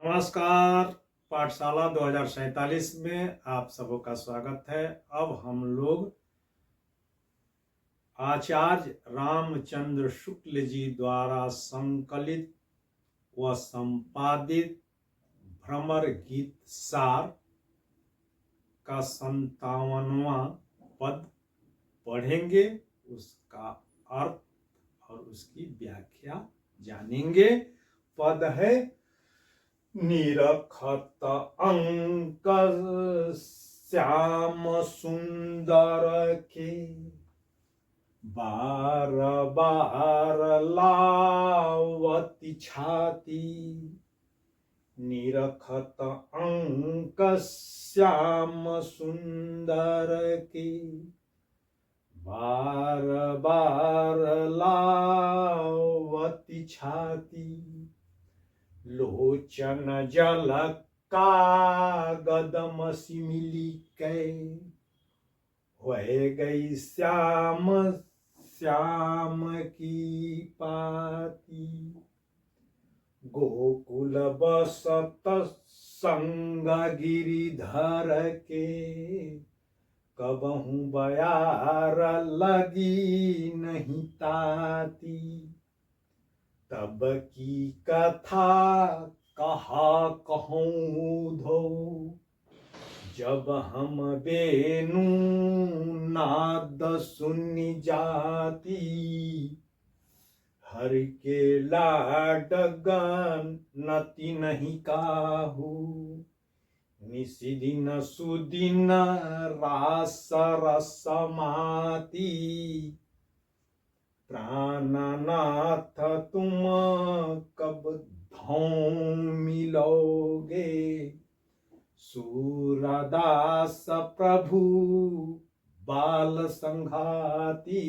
नमस्कार। पाठशाला 2047 में आप सबों का स्वागत है। अब हम लोग आचार्य रामचंद्र शुक्ल जी द्वारा संकलित व संपादित भ्रमर गीत सार का 57वां पद पढ़ेंगे, उसका अर्थ और उसकी व्याख्या जानेंगे। पद है: निरखत अंक श्याम सुंदर के, बार बार लावती छाती। निरखत अंक श्याम सुंदर के, बार बार लावती छाती। लोचन जल कागद मसी मिली कै, होए गई श्याम श्याम की पाती। गोकुल बसत संग गिरिधर के, कबहू बयार लगी नहीं ताती। तब की कथा कहा कहूँ धो, जब हम बेनु नाद सुन जाती। हरि के लाड गनति नहीं काहू, निशिदिन सुदिन रास रस माती। प्राणनाथ तुम कब धौं मिलोगे, सूरदास प्रभु बाल संघाती।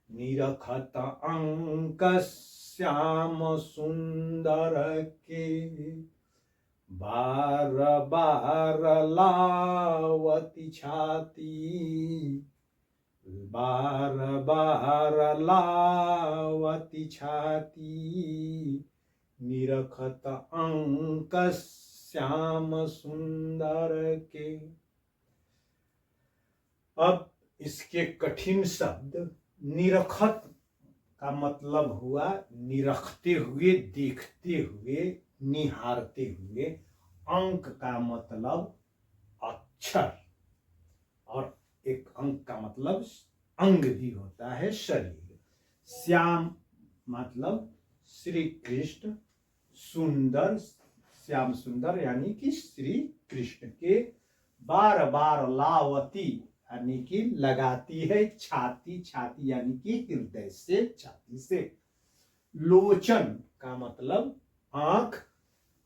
निरखत अंक श्याम सुंदर के, बार बार लावती छाती। बार बार लावती छाती। निरखत अंक श्याम सुंदर के। अब इसके कठिन शब्द। निरखत का मतलब हुआ निरखते हुए, देखते हुए, निहारते हुए। अंक का मतलब अक्षर, और एक अंक का मतलब अंग भी होता है, शरीर। श्याम मतलब श्री कृष्ण, सुंदर, श्याम सुंदर यानी कि श्री कृष्ण के। बार बार लावती यानी कि लगाती है, छाती, छाती यानी कि हृदय से, छाती से। लोचन का मतलब आंख,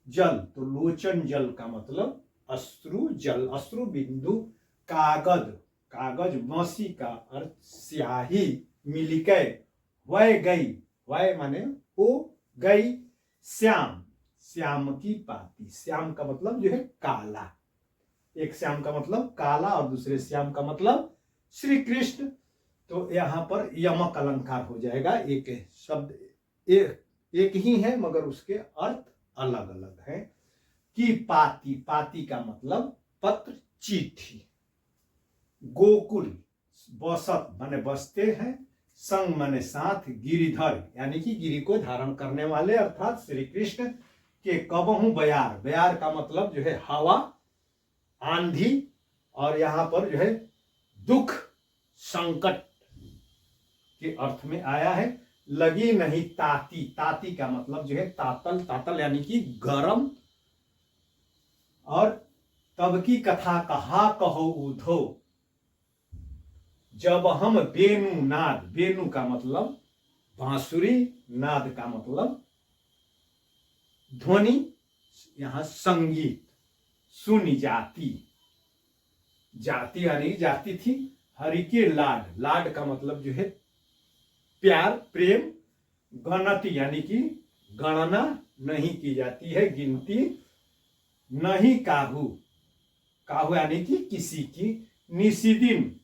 जल तो लोचन जल का मतलब अश्रु जल, अश्रु बिंदु। कागज, कागज मसी का अर्थ स्याही। मिलिकै, वह गई, वह माने हो गई। श्याम, श्याम की पाती। श्याम का मतलब जो है काला। एक श्याम का मतलब काला और दूसरे श्याम का मतलब श्री कृष्ण। तो यहां पर यमक अलंकार हो जाएगा। एक शब्द एक ही है मगर उसके अर्थ अलग अलग हैं। कि पाती, पाती का मतलब पत्र, चिट्ठी। गोकुल, बसत माने बसते हैं, संग माने साथ, गिरिधर यानी कि गिरि को धारण करने वाले अर्थात श्री कृष्ण के। कबहू बयार, बयार का मतलब जो है हवा, आंधी, और यहां पर जो है दुख, संकट के अर्थ में आया है। लगी नहीं ताती, ताती का मतलब जो है तातल, तातल यानी कि गरम। और तब की कथा कहा कहो उधो, जब हम बेनु नाद, बेनु का मतलब बांसुरी, नाद का मतलब ध्वनि, यहां संगीत। सुनी जाती, जाती यानी जाती थी। हरि के लाड, लाड का मतलब जो है प्यार, प्रेम। गणति यानी कि गणना नहीं की जाती है, गिनती नहीं काहू, काहू यानी कि किसी की। निशिदिन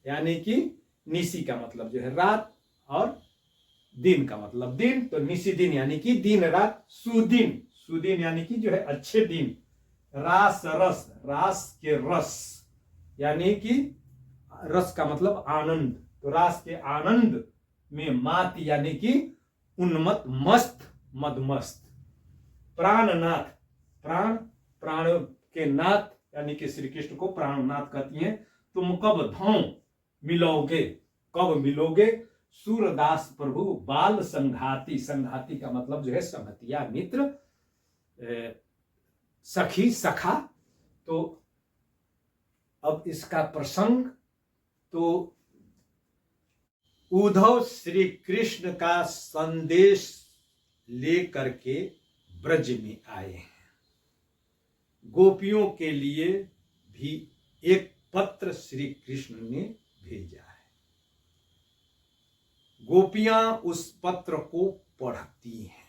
यानी कि निशी का मतलब जो है रात, और दिन का मतलब दिन, तो निशिदिन यानी कि दिन रात। सुदिन, सुदिन यानी कि जो है अच्छे दिन, रास रस, रास के रस यानी कि रस का मतलब आनंद, तो रास के आनंद में मात यानी कि उन्मत्त, मस्त, मदमस्त। प्राणनाथ, प्राण, प्राण के नाथ यानी कि श्री कृष्ण को प्राणनाथ कहती हैं। तुम कब धौ मिलोगे, कब मिलोगे, सूरदास प्रभु बाल संघाती, संघाती का मतलब जो है संगतिया, मित्र, सखी, सखा। तो अब इसका प्रसंग, तो उद्धव श्री कृष्ण का संदेश लेकर के ब्रज में आए हैं। गोपियों के लिए भी एक पत्र श्री कृष्ण ने भेजा है। गोपियां उस पत्र को पढ़ती हैं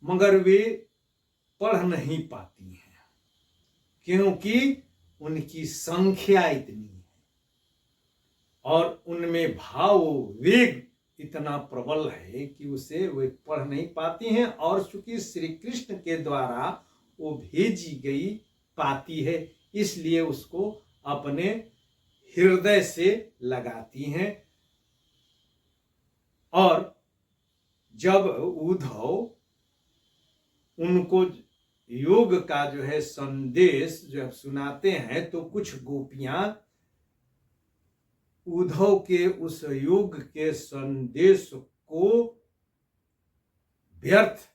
मगर वे पढ़ नहीं पाती हैं क्योंकि उनकी संख्या इतनी है और उनमें भाव वेग इतना प्रबल है कि उसे वे पढ़ नहीं पाती हैं। और चूंकि श्री कृष्ण के द्वारा वो भेजी गई पाती है, इसलिए उसको अपने हृदय से लगाती हैं। और जब उद्धव उनको योग का जो है संदेश जब सुनाते हैं, तो कुछ गोपियां उद्धव के उस योग के संदेश को व्यर्थ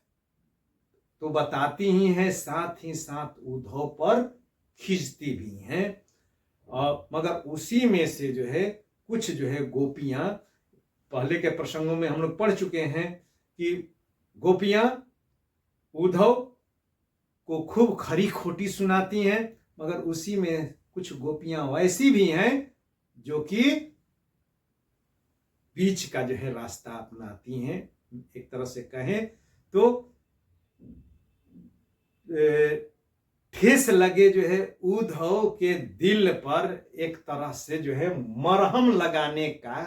तो बताती ही हैं, साथ ही साथ उद्धव पर खींचती भी हैं। मगर उसी में से जो है कुछ जो है गोपियां, पहले के प्रसंगों में हम लोग पढ़ चुके हैं कि गोपियां उद्धव को खूब खरी खोटी सुनाती हैं, मगर उसी में कुछ गोपियां वैसी भी हैं जो कि बीच का जो है रास्ता अपनाती हैं। एक तरह से कहें तो ठेस लगे जो है उद्धव के दिल पर एक तरह से जो है मरहम लगाने का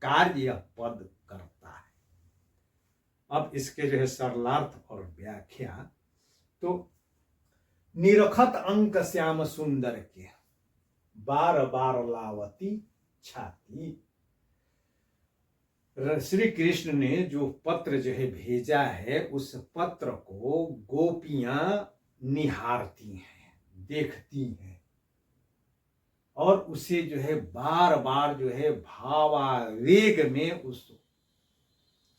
कार्य पद करता है। अब इसके जो है सरलार्थ और व्याख्या, तो निरखत अंक श्याम सुंदर के बार बार लावती छाती। श्री कृष्ण ने जो पत्र जो है भेजा है, उस पत्र को गोपियां निहारती हैं, देखती हैं और उसे जो है बार बार जो है भावावेग में उस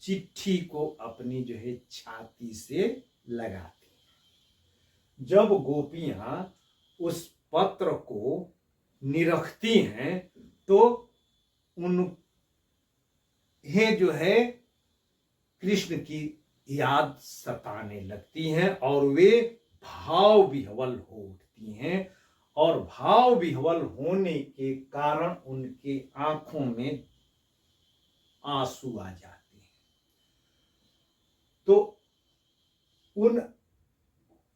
चिट्ठी को अपनी जो है छाती से लगाती हैं। जब गोपियां उस पत्र को निरखती हैं तो उन्हें जो है कृष्ण की याद सताने लगती हैं और वे भाव विह्वल हो उठती हैं। और भाव विह्वल होने के कारण उनके आंखों में आंसू आ जाते हैं। तो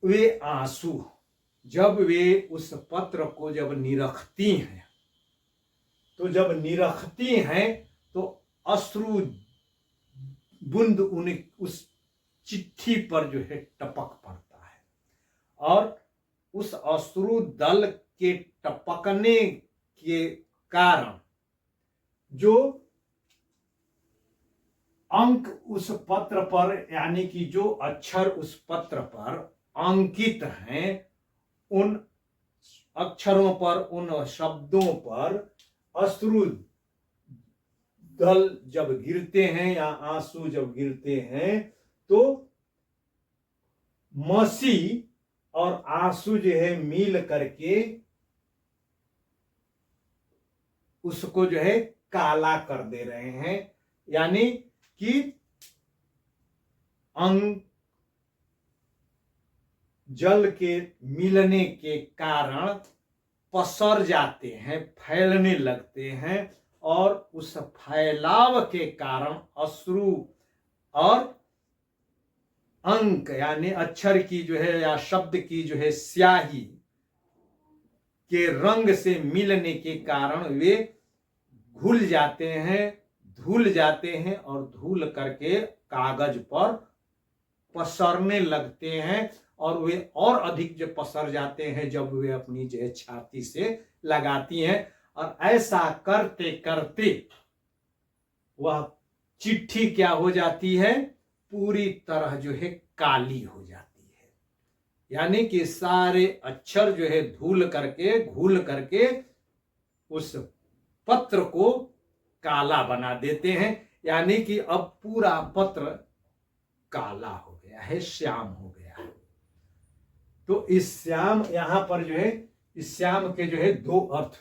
वे आंसू जब वे उस पत्र को जब निरखती हैं, तो जब निरखती हैं तो अश्रु बूंद उन्हें उस चिट्ठी पर जो है टपक पड़ता है और उस अश्रु दल के टपकने के कारण जो अंक उस पत्र पर, यानी कि जो अक्षर उस पत्र पर अंकित हैं, उन अक्षरों पर, उन शब्दों पर अश्रु दल जब गिरते हैं या आंसू जब गिरते हैं, तो मसी और आंसू जो है मिल करके उसको जो है काला कर दे रहे हैं। यानी कि अंग जल के मिलने के कारण पसर जाते हैं, फैलने लगते हैं और उस फैलाव के कारण अश्रु और अंक यानी अक्षर की जो है या शब्द की जो है स्याही के रंग से मिलने के कारण वे घुल जाते हैं, धुल जाते हैं और धुल करके कागज पर पसरने लगते हैं और वे और अधिक जो पसर जाते हैं जब वे अपनी जो है छाती से लगाती हैं। और ऐसा करते करते वह चिट्ठी क्या हो जाती है, पूरी तरह जो है काली हो जाती है। यानी कि सारे अक्षर जो है घुल करके उस पत्र को काला बना देते हैं। यानी कि अब पूरा पत्र काला हो गया है, श्याम हो गया है। तो इस श्याम यहां पर जो है, इस श्याम के जो है दो अर्थ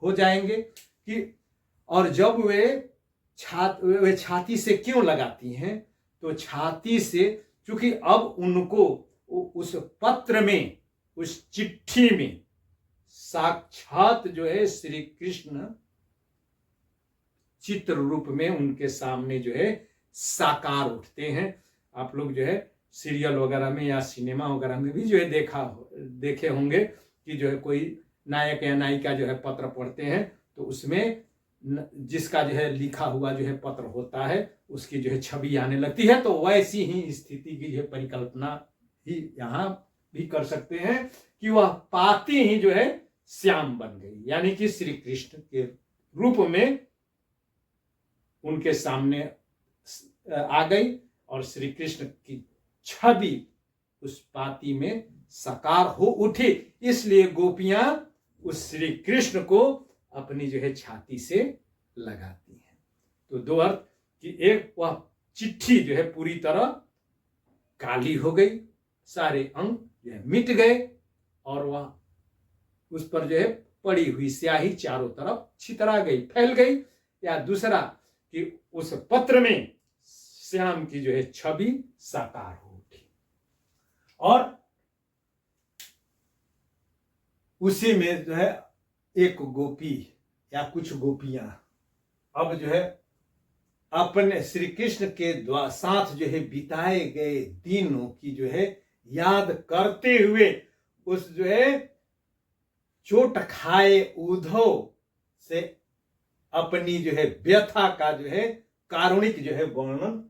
हो जाएंगे कि, और जब वे छाती से क्यों लगाती हैं, तो छाती से, क्योंकि अब उनको उस पत्र में, उस चिट्ठी में साक्षात जो है श्री कृष्ण चित्र रूप में उनके सामने जो है साकार उठते हैं। आप लोग जो है सीरियल वगैरह में या सिनेमा वगैरह में भी जो है देखे होंगे कि जो है कोई नायक या नायिका जो है पत्र पढ़ते हैं तो उसमें जिसका जो है लिखा हुआ जो है पत्र होता है उसकी जो है छवि आने लगती है। तो वैसी ही स्थिति की जो है परिकल्पना ही यहाँ भी कर सकते हैं कि वह पाती ही जो है श्याम बन गई, यानी कि श्री कृष्ण के रूप में उनके सामने आ गई और श्री कृष्ण की छवि उस पाती में साकार हो उठी। इसलिए गोपियां उस श्री कृष्ण को अपनी जो है छाती से लगाती हैं। तो दो अर्थ कि एक, वह चिट्ठी जो है पूरी तरह काली हो गई, सारे अंग जो है मिट गए और वह उस पर जो है पड़ी हुई स्याही चारों तरफ छितरा गई, फैल गई। या दूसरा कि उस पत्र में श्याम की जो है छवि साकार हो उठी। और उसी में जो है एक गोपी या कुछ गोपियां अब जो है अपने श्री कृष्ण के साथ जो है बिताए गए दिनों की जो है याद करते हुए उस जो है चोट खाए उद्धव से अपनी जो है व्यथा का जो है कारुणिक जो है वर्णन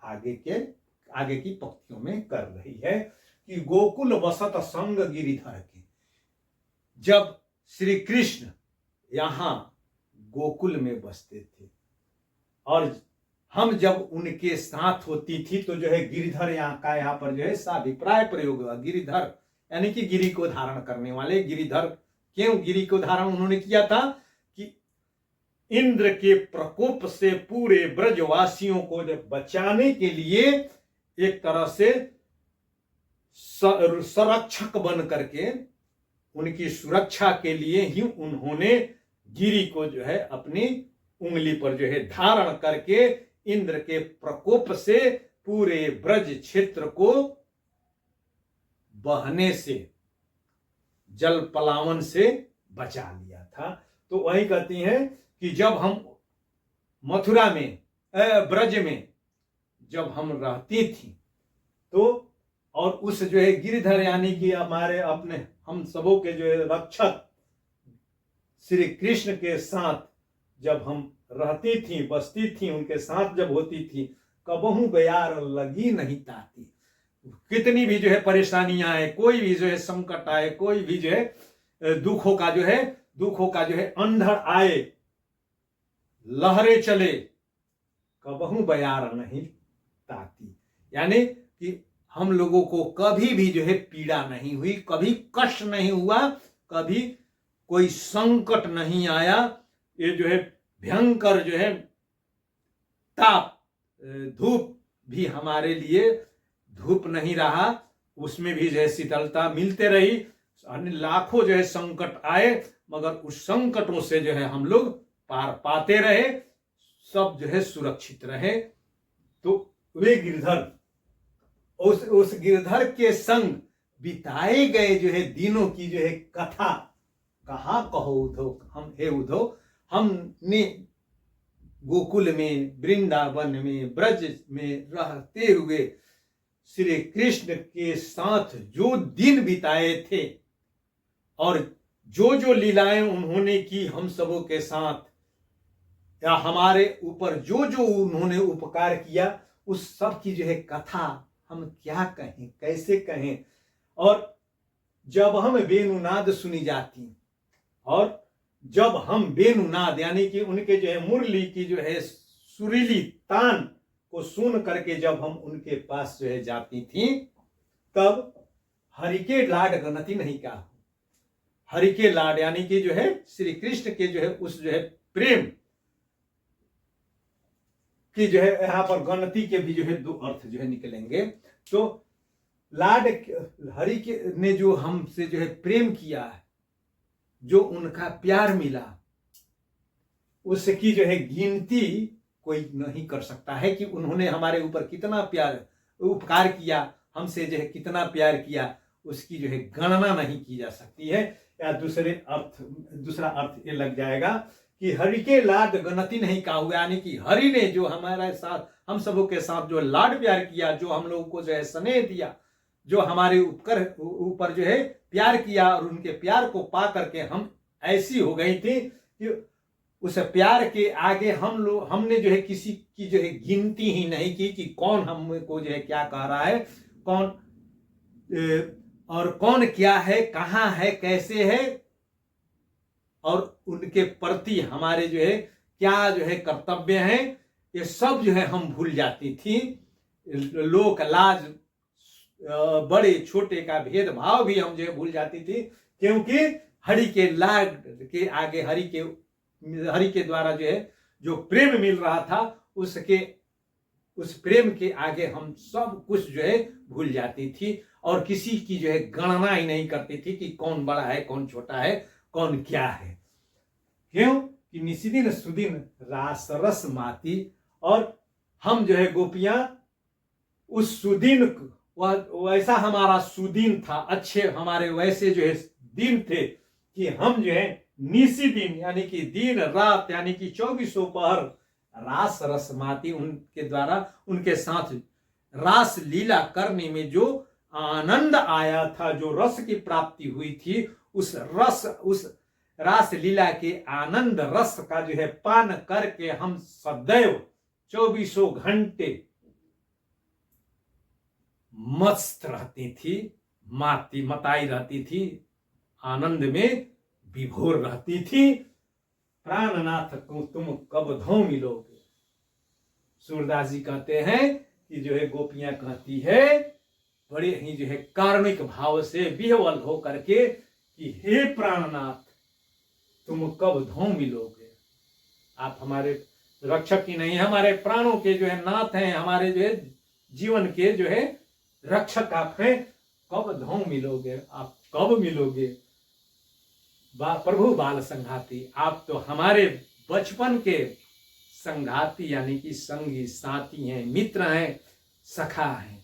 आगे की पंक्तियों में कर रही है कि गोकुल वसत संग गिरिधर के, जब श्री कृष्ण यहां गोकुल में बसते थे और हम जब उनके साथ होती थी तो जो है गिरिधर यहाँ पर जो है साभिप्राय प्रयोग हुआ। गिरिधर यानी कि गिरि को धारण करने वाले। गिरिधर क्यों गिरि को धारण उन्होंने किया था कि इंद्र के प्रकोप से पूरे ब्रजवासियों को बचाने के लिए एक तरह से संरक्षक बन करके उनकी सुरक्षा के लिए ही उन्होंने गिरि को जो है अपनी उंगली पर जो है धारण करके इंद्र के प्रकोप से पूरे ब्रज क्षेत्र को बहने से, जल पलावन से बचा लिया था। तो वही कहती हैं कि जब हम मथुरा में, ब्रज में जब हम रहती थी तो, और उस जो है गिरिधर यानी कि हमारे अपने हम सबों के जो है रक्षक श्री कृष्ण के साथ जब हम रहती थी, बसती थी, उनके साथ जब होती थी, कबहू बयार लगी नहीं ताती। कितनी भी जो है परेशानियां आए, कोई भी जो है संकट आए, कोई भी जो है दुखों का जो है अंधड़ आए, लहरें चले, कबहू बयार नहीं ताती। यानी कि हम लोगों को कभी भी जो है पीड़ा नहीं हुई, कभी कष्ट नहीं हुआ, कभी कोई संकट नहीं आया। ये जो है भयंकर जो है ताप, धूप भी हमारे लिए धूप नहीं रहा, उसमें भी जो है शीतलता मिलते रही। लाखों जो है संकट आए मगर उस संकटों से जो है हम लोग पार पाते रहे, सब जो है सुरक्षित रहे। तो वे गिरधर, उस गिरधर के संग बिताए गए जो है दिनों की जो है कथा कहाँ कहो उद्धव, हम हे उद्धव, हमने गोकुल में, वृंदावन में, ब्रज में रहते हुए श्री कृष्ण के साथ जो दिन बिताए थे और जो जो लीलाएं उन्होंने की हम सबों के साथ, या हमारे ऊपर जो जो उन्होंने उपकार किया, उस सब की जो है कथा हम क्या कहें, कैसे कहें। और जब हम वेणुनाद सुनी जाती, और जब हम वेणुनाद यानी कि उनके जो है मुरली की जो है सुरीली तान को सुन करके जब हम उनके पास जो है जाती थी, तब हरि के लाड गनति नहीं का। हरि के लाड यानी कि जो है श्री कृष्ण के जो है उस जो है प्रेम की जो है यहां पर गणति के भी जो है दो अर्थ जो है निकलेंगे। तो लाड, हरि के ने जो हमसे जो है प्रेम किया है, जो उनका प्यार मिला, उसकी जो है गिनती कोई नहीं कर सकता है कि उन्होंने हमारे ऊपर कितना प्यार उपकार किया, हमसे जो है कितना प्यार किया, उसकी जो है गणना नहीं की जा सकती है। या दूसरा अर्थ ये लग जाएगा कि हरि के लाड गणति नहीं का हुआ, यानी कि हरि ने जो हमारे साथ, हम सबों के साथ जो लाड प्यार किया, जो हम लोगों को जो है स्नेह दिया, जो हमारे ऊपर जो है प्यार किया, और उनके प्यार को पा करके हम ऐसी हो गई थी कि उस प्यार के आगे हमने जो है किसी की जो है गिनती ही नहीं की कि कौन हमको जो है क्या कह रहा है, और कौन क्या है, कहां है, कैसे है, और उनके प्रति हमारे जो है क्या जो है कर्तव्य है, ये सब जो है हम भूल जाती थी। लोक लाज, बड़े छोटे का भेदभाव भी हम जो है भूल जाती थी, क्योंकि हरि के लाड के आगे, हरि के द्वारा जो है जो प्रेम मिल रहा था, उस प्रेम के आगे हम सब कुछ जो है भूल जाती थी, और किसी की जो है गणना ही नहीं करती थी कि कौन बड़ा है, कौन छोटा है, कौन क्या है। क्यों कि निशिदिन सुदिन रास रस माती, और हम जो है गोपियां उस सुदिन, वैसा हमारा सुदिन था, अच्छे हमारे वैसे जो है दिन थे कि हम जो है निशिदिन यानी कि दिन रात, यानी कि 24 पहर रास रस माती, उनके द्वारा उनके साथ रास लीला करने में जो आनंद आया था, जो रस की प्राप्ति हुई थी, उस रास लीला के आनंद रस का जो है पान करके हम सदैव 24 घंटे मस्त रहती थी, मताई रहती थी, आनंद में विभोर रहती थी। प्राणनाथ को तुम कब धो मिलोगे। सूरदास जी कहते हैं कि जो है गोपियां कहती है बड़े ही जो है कार्मिक भाव से विह्वल हो करके कि हे प्राणनाथ, तुम कब धो मिलोगे। आप हमारे रक्षक ही नहीं, हमारे प्राणों के जो है नाथ हैं, हमारे जो है जीवन के जो है रक्षक आप हैं, कब धो मिलोगे, आप कब मिलोगे। प्रभु बाल संघाती, आप तो हमारे बचपन के संघाती यानी कि संगी साथी हैं, मित्र हैं, सखा हैं,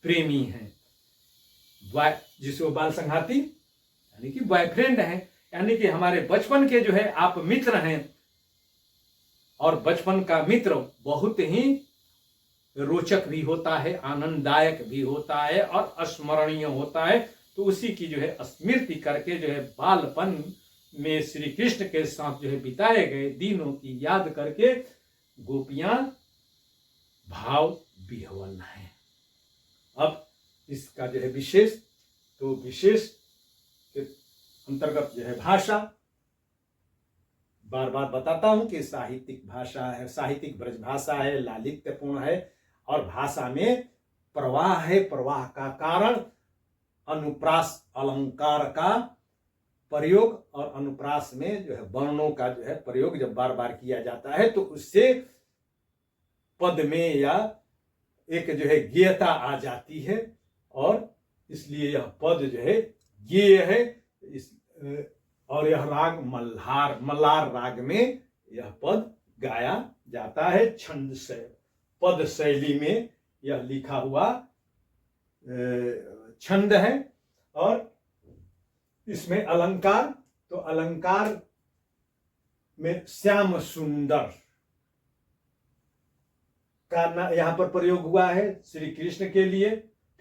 प्रेमी हैं। जिसको बाल संघाती यानी कि बॉयफ्रेंड हैं, यानी कि हमारे बचपन के जो है आप मित्र हैं। और बचपन का मित्र बहुत ही रोचक भी होता है, आनंददायक भी होता है और अस्मरणीय होता है। तो उसी की जो है स्मृति करके जो है बालपन में श्री कृष्ण के साथ जो है बिताए गए दिनों की याद करके गोपियां भाव विह्वल है। अब इसका जो है विशेष के अंतर्गत जो है भाषा, बार बार बताता हूं कि साहित्यिक भाषा है, साहित्यिक ब्रज भाषा है, लालित्यपूर्ण है, और भाषा में प्रवाह है। प्रवाह का कारण अनुप्रास अलंकार का प्रयोग, और अनुप्रास में जो है वर्णों का जो है प्रयोग जब बार बार किया जाता है तो उससे पद में या एक जो है गेयता आ जाती है, और इसलिए यह पद जो है गेय है। और यह राग मल्हार राग में यह पद गाया जाता है। छंद से पद शैली में यह लिखा हुआ छंद है। और इसमें अलंकार, तो अलंकार में श्याम सुंदर का यहां पर प्रयोग हुआ है श्री कृष्ण के लिए।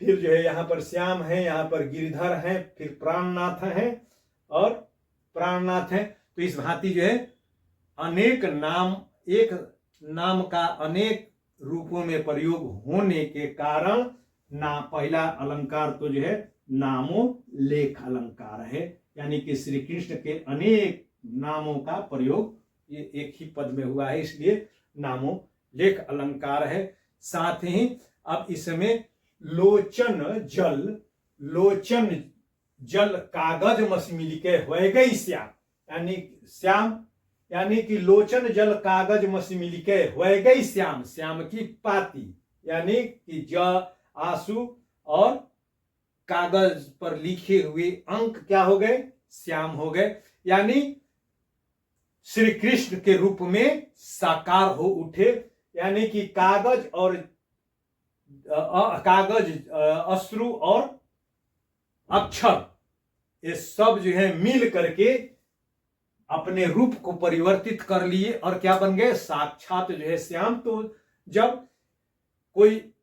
फिर जो है यहां पर श्याम है, यहां पर गिरिधर है, फिर प्राणनाथ है और प्राणनाथ है। तो इस भांति जो है अनेक नाम, एक नाम का अनेक रूपों में प्रयोग होने के कारण पहला अलंकार तो जो है नामो लेख अलंकार है, यानी कि श्री कृष्ण के अनेक नामों का प्रयोग ये एक ही पद में हुआ है, इसलिए नामो लेख अलंकार है। साथ ही अब इसमें लोचन जल कागज मस मिलिके होय गई श्याम, यानी कि लोचन जल कागज मस मिलिके होय गई श्याम, श्याम की पाती यानी कि ज आंसू और कागज पर लिखे हुए अंक क्या हो गए, श्याम हो गए, यानी श्री कृष्ण के रूप में साकार हो उठे, यानी कि कागज अश्रु और अक्षर ये सब जो है मिल करके अपने रूप को परिवर्तित कर लिए और क्या बन गए, साक्षात जो है श्याम। तो जब कोई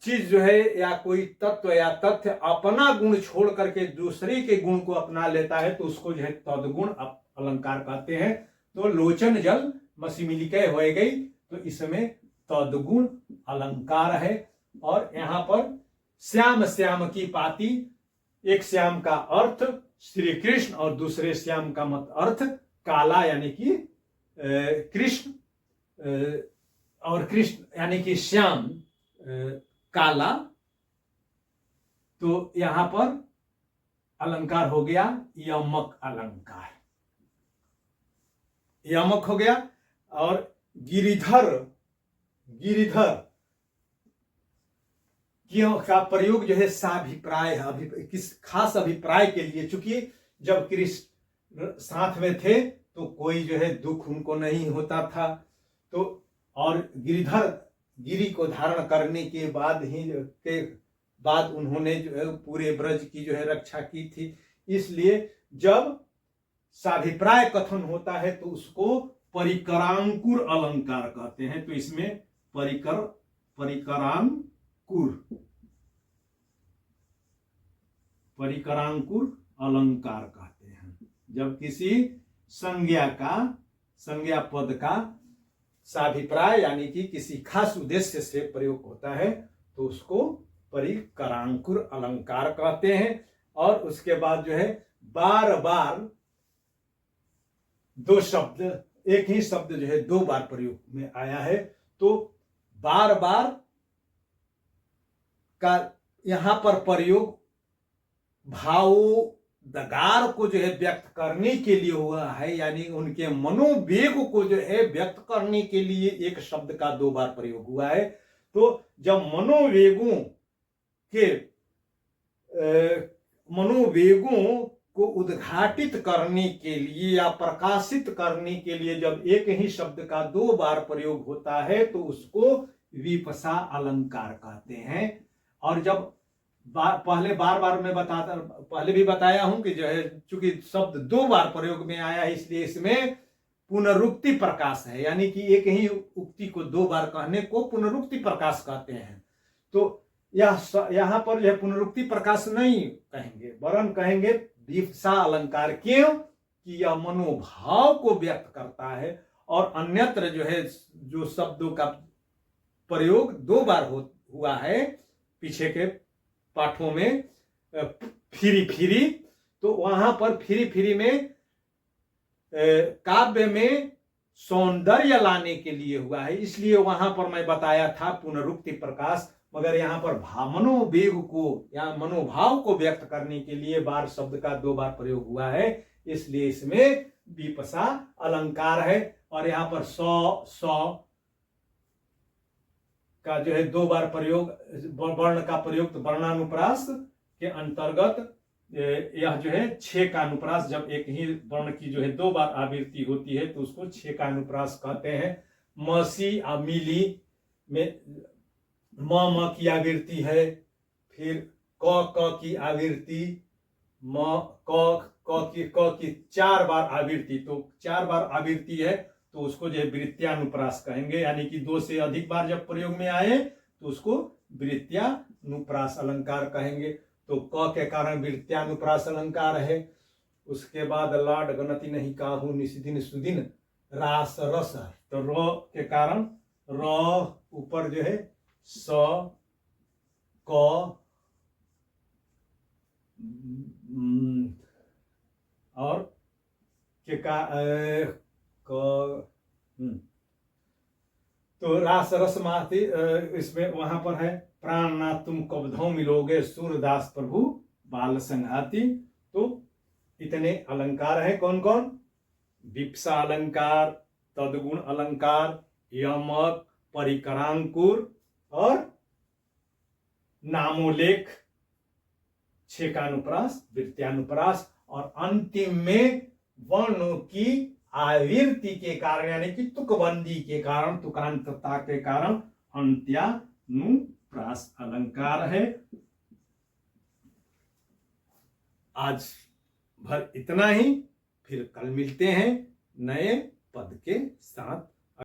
चीज जो है या कोई तत्व या तथ्य अपना गुण छोड़ करके दूसरे के गुण को अपना लेता है तो उसको जो है तद्गुण अलंकार कहते हैं। तो लोचन जल मसी मिलिके होय गई, तो इसमें तद्गुण अलंकार है। और यहां पर श्याम श्याम की पाती, एक श्याम का अर्थ श्री कृष्ण और दूसरे श्याम का मत अर्थ काला यानी कि कृष्ण, और कृष्ण यानी कि श्याम काला। तो यहां पर अलंकार हो गया यमक अलंकार, यमक हो गया। और गिरिधर का प्रयोग जो है साभिप्राय किस खास अभिप्राय के लिए, चूंकि जब कृष्ण साथ में थे तो कोई जो है दुख उनको नहीं होता था, तो और गिरी को धारण करने के बाद उन्होंने जो है पूरे ब्रज की जो है रक्षा की थी। इसलिए जब साभिप्राय कथन होता है तो उसको परिकरांकुर अलंकार कहते हैं। तो इसमें परिकरांकुर अलंकार कहते हैं। जब किसी संज्ञा पद का साभिप्राय यानी कि किसी खास उद्देश्य से प्रयोग होता है तो उसको परिकरांकुर अलंकार कहते हैं। और उसके बाद जो है बार बार दो शब्द, एक ही शब्द जो है दो बार प्रयोग में आया है, तो बार बार का यहां पर प्रयोग भावोद्गार को जो है व्यक्त करने के लिए हुआ है, यानी उनके मनोवेग को जो है व्यक्त करने के लिए एक शब्द का दो बार प्रयोग हुआ है। तो जब मनोवेगों को उद्घाटित करने के लिए या प्रकाशित करने के लिए जब एक ही शब्द का दो बार प्रयोग होता है तो उसको विपसा अलंकार कहते हैं। और जब पहले भी बताया हूं कि जो है चूंकि शब्द दो बार प्रयोग में आया है इसलिए इसमें पुनरुक्ति प्रकाश है, यानी कि एक ही उक्ति को दो बार कहने को पुनरुक्ति प्रकाश कहते हैं। तो यहां पर यह पुनरुक्ति प्रकाश नहीं कहेंगे, वरन कहेंगे विपसा अलंकार। क्यों कि यह मनोभाव को व्यक्त करता है। और अन्यत्र जो है जो शब्दों का प्रयोग दो बार हुआ है पीछे के पाठों में, फिरी, तो वहां पर फिरी में काव्य में सौंदर्य लाने के लिए हुआ है, इसलिए वहां पर मैं बताया था पुनरुक्ति प्रकाश। मगर यहाँ पर मनोवेग को या मनोभाव को व्यक्त करने के लिए बार शब्द का दो बार प्रयोग हुआ है, इसलिए इसमें विपसा अलंकार है। और यहाँ पर सौ का जो है दो बार प्रयोग, वर्ण का प्रयोग, तो वर्णानुप्रास के अंतर्गत यह जो है छह का अनुप्रास, जब एक ही वर्ण की जो है दो बार आवृत्ति होती है तो उसको छह का अनुप्रास कहते हैं। मसी और मिली में म की आवृत्ति है, फिर क की आवृत्ति, म क की चार बार आवृत्ति, तो चार बार आवृत्ति है तो उसको जो है वृत्त्यानुप्रास कहेंगे, यानी कि दो से अधिक बार जब प्रयोग में आए तो उसको वृत्त्यानुप्रास अलंकार कहेंगे। तो क के कारण वृत्त्यानुप्रास अलंकार है। उसके बाद लाड गणति नहीं काहू निस्दिन सुदिन रास रस, तो र के कारण र ऊपर जो है स क और के का क तो रास रस माती इसमें वहां पर है प्राणनाथ तुम कबधों मिलोगे सूरदास प्रभु बाल संघाती। तो इतने अलंकार है कौन कौन? विप्सा अलंकार, तदगुण अलंकार, यमक, परिकरांकुर और नामोल्लेख, छेकानुप्रास, वृत्त्यानुप्रास और अंतिम में वर्णों की आवृत्ति के कारण यानी कि तुकबंदी के कारण, तुकांतता के कारण अंत्यानुप्रास अलंकार है। आज भर इतना ही, फिर कल मिलते हैं नए पद के साथ।